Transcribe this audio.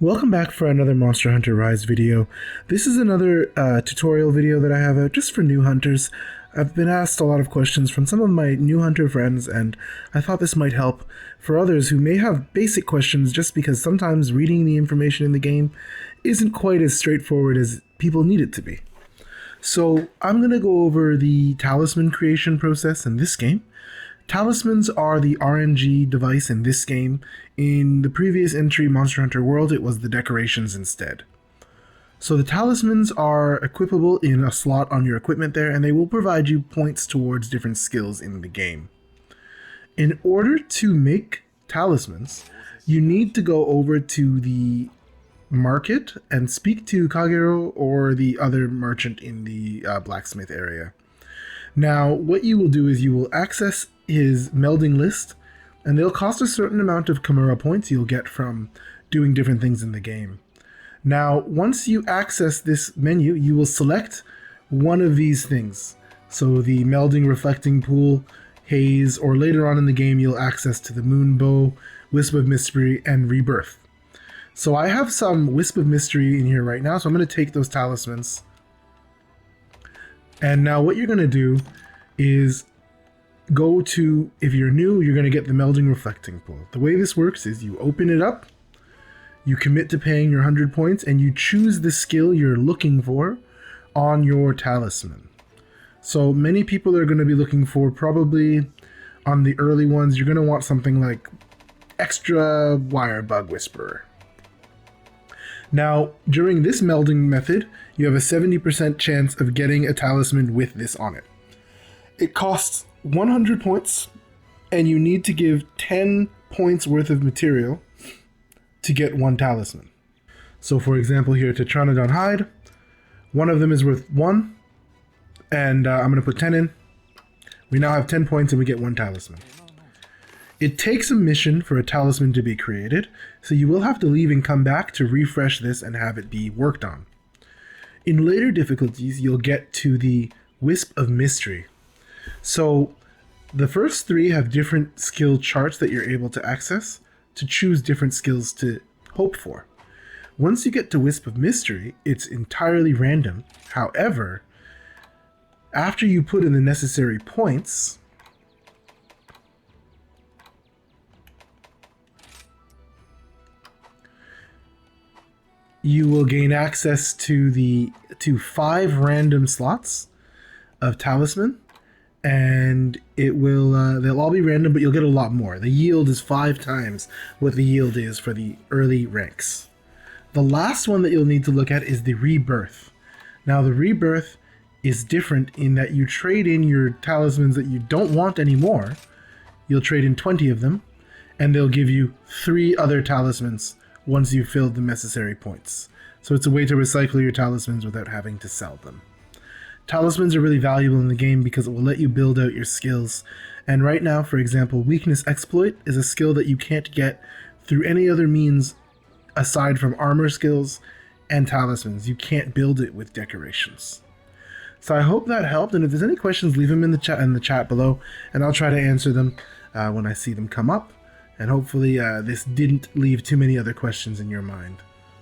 Welcome back for another Monster Hunter Rise video. This is another tutorial video that I have out just for new hunters. I've been asked a lot of questions from some of my new hunter friends, and I thought this might help for others who may have basic questions, just because sometimes reading the information in the game isn't quite as straightforward as people need it to be. So I'm going to go over the talisman creation process in this game. Talismans are the RNG device in this game. In the previous entry, Monster Hunter World, it was the decorations instead. So the talismans are equipable in a slot on your equipment there, and they will provide you points towards different skills in the game. In order to make talismans, you need to go over to the market and speak to Kagero or the other merchant in the blacksmith area. Now, what you will do is you will access his melding list, and they'll cost a certain amount of Chimera points you'll get from doing different things in the game. Now, once you access this menu, you will select one of these things. So the melding reflecting pool, haze, or later on in the game you'll access to the moon bow, wisp of mystery, and rebirth. So I have some wisp of mystery in here right now, so I'm going to take those talismans. And now what you're going to do is go to, if you're new, you're going to get the melding reflecting pool. The way this works is you open it up, you commit to paying your 100 points, and you choose the skill you're looking for on your talisman. So many people are going to be looking for, probably on the early ones, you're going to want something like extra wire bug whisperer. Now, during this melding method, you have a 70% chance of getting a talisman with this on it. It costs 100 points, and you need to give 10 points worth of material to get one talisman. So for example here, Tetranodon Hide, one of them is worth 1, and I'm going to put 10 in. We now have 10 points and we get one talisman. It takes a mission for a talisman to be created, so you will have to leave and come back to refresh this and have it be worked on. In later difficulties, you'll get to the Wisp of Mystery. So the first 3 have different skill charts that you're able to access to choose different skills to hope for. Once you get to Wisp of Mystery, it's entirely random. However, after you put in the necessary points, you will gain access to 5 random slots of talisman, and it will they'll all be random, but you'll get a lot more. The yield is 5 times what the yield is for the early ranks. The last one that you'll need to look at is the rebirth. Now the rebirth is different in that you trade in your talismans that you don't want anymore. You'll trade in 20 of them, and they'll give you 3 other talismans once you've filled the necessary points. So it's a way to recycle your talismans without having to sell them. Talismans are really valuable in the game because it will let you build out your skills. And right now, for example, Weakness Exploit is a skill that you can't get through any other means aside from armor skills and talismans. You can't build it with decorations. So I hope that helped, and if there's any questions, leave them in the chat below, and I'll try to answer them when I see them come up. And hopefully this didn't leave too many other questions in your mind.